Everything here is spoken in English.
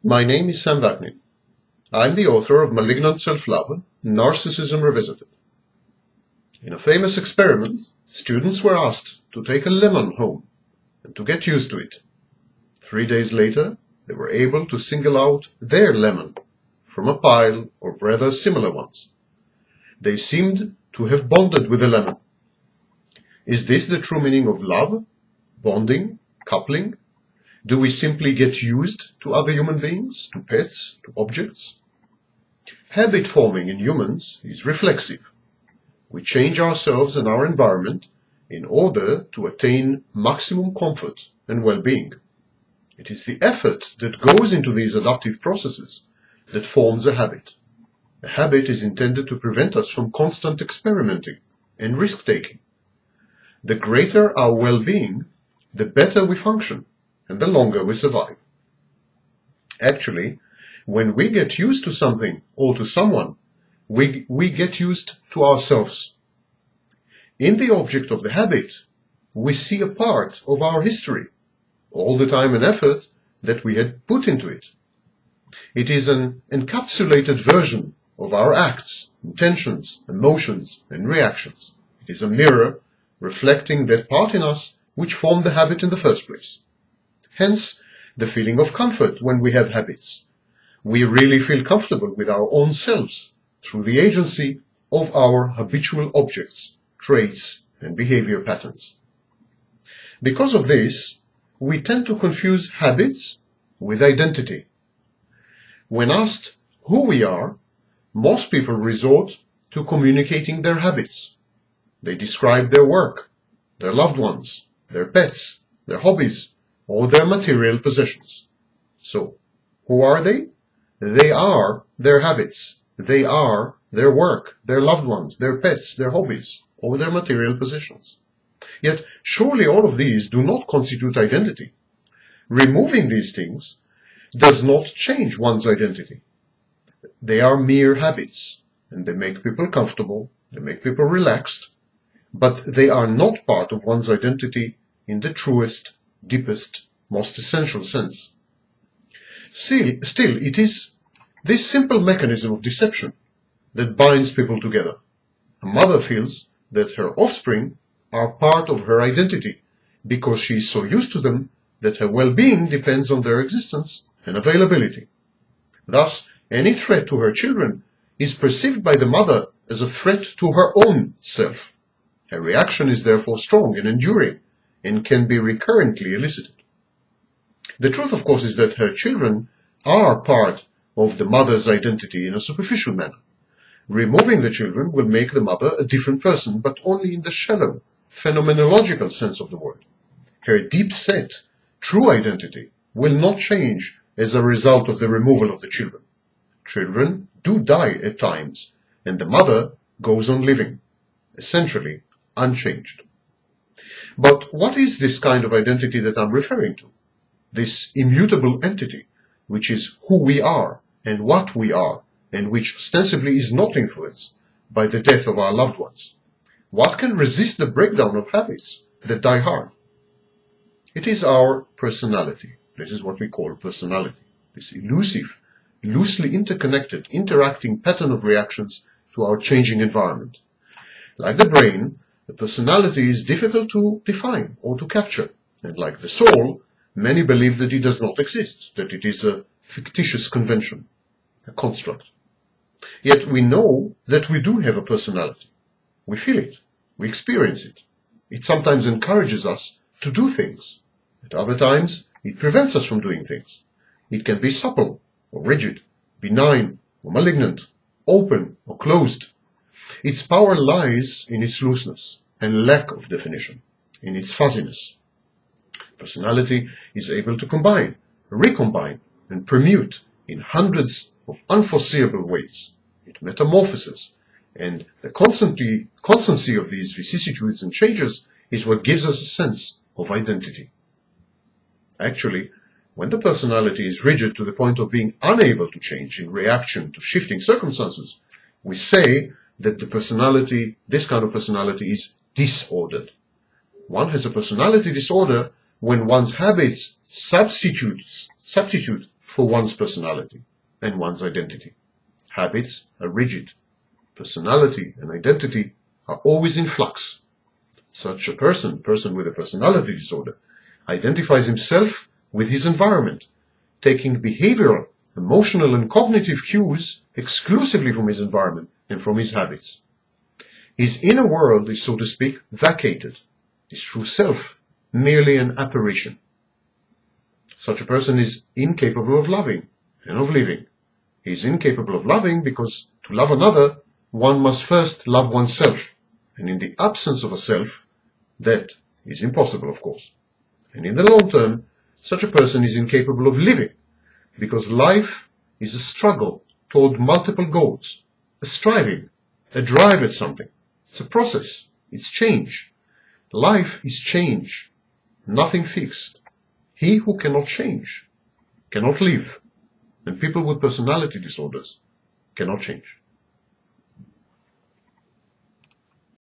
My name is Vaknin. I'm the author of Malignant Self-Love, Narcissism Revisited. In a famous experiment, students were asked to take a lemon home and to get used to it. 3 days later, they were able to single out their lemon from a pile of rather similar ones. They seemed to have bonded with the lemon. Is this the true meaning of love, bonding, coupling? Do we simply get used to other human beings, to pets, to objects? Habit forming in humans is reflexive. We change ourselves and our environment in order to attain maximum comfort and well-being. It is the effort that goes into these adaptive processes that forms a habit. A habit is intended to prevent us from constant experimenting and risk-taking. The greater our well-being, the better we function and the longer we survive. Actually, when we get used to something or to someone, we get used to ourselves. In the object of the habit, we see a part of our history, all the time and effort that we had put into it. It is an encapsulated version of our acts, intentions, emotions, and reactions. It is a mirror reflecting that part in us which formed the habit in the first place. Hence, the feeling of comfort when we have habits. We really feel comfortable with our own selves through the agency of our habitual objects, traits, and behavior patterns. Because of this, we tend to confuse habits with identity. When asked who we are, most people resort to communicating their habits. They describe their work, their loved ones, their pets, their hobbies, or their material possessions. So, who are they? They are their habits. They are their work, their loved ones, their pets, their hobbies, or their material possessions. Yet, surely all of these do not constitute identity. Removing these things does not change one's identity. They are mere habits, and they make people comfortable, they make people relaxed, but they are not part of one's identity in the truest, deepest, most essential sense. Still, it is this simple mechanism of deception that binds people together. A mother feels that her offspring are part of her identity because she is so used to them that her well-being depends on their existence and availability. Thus, any threat to her children is perceived by the mother as a threat to her own self. Her reaction is therefore strong and enduring and can be recurrently elicited. The truth, of course, is that her children are part of the mother's identity in a superficial manner. Removing the children will make the mother a different person, but only in the shallow, phenomenological sense of the word. Her deep-set, true identity will not change as a result of the removal of the children. Children do die at times, and the mother goes on living, essentially unchanged. But what is this kind of identity that I'm referring to? This immutable entity, which is who we are and what we are, and which ostensibly is not influenced by the death of our loved ones. What can resist the breakdown of habits that die hard? It is our personality. This is what we call personality. This elusive, loosely interconnected, interacting pattern of reactions to our changing environment. Like the brain, the personality is difficult to define or to capture, and like the soul, many believe that it does not exist, that it is a fictitious convention, a construct. Yet we know that we do have a personality. We feel it, we experience it. It sometimes encourages us to do things. At other times, it prevents us from doing things. It can be supple or rigid, benign or malignant, open or closed. Its power lies in its looseness and lack of definition, in its fuzziness. Personality is able to combine, recombine, and permute in hundreds of unforeseeable ways. It metamorphoses, and the constancy of these vicissitudes and changes is what gives us a sense of identity. Actually, when the personality is rigid to the point of being unable to change in reaction to shifting circumstances, we say that this kind of personality is disordered. One has a personality disorder when one's habits substitute for one's personality and one's identity. Habits are rigid. Personality and identity are always in flux. Such a person with a personality disorder, identifies himself with his environment, taking behavioral, emotional, and cognitive cues exclusively from his environment and from his habits. His inner world is, so to speak, vacated. His true self, merely an apparition. Such a person is incapable of loving and of living. He is incapable of loving because to love another, one must first love oneself. And in the absence of a self, that is impossible, of course. And in the long term, such a person is incapable of living, because life is a struggle toward multiple goals, a striving, a drive at something. It's a process. It's change. Life is change, nothing fixed. He who cannot change cannot live, and people with personality disorders cannot change.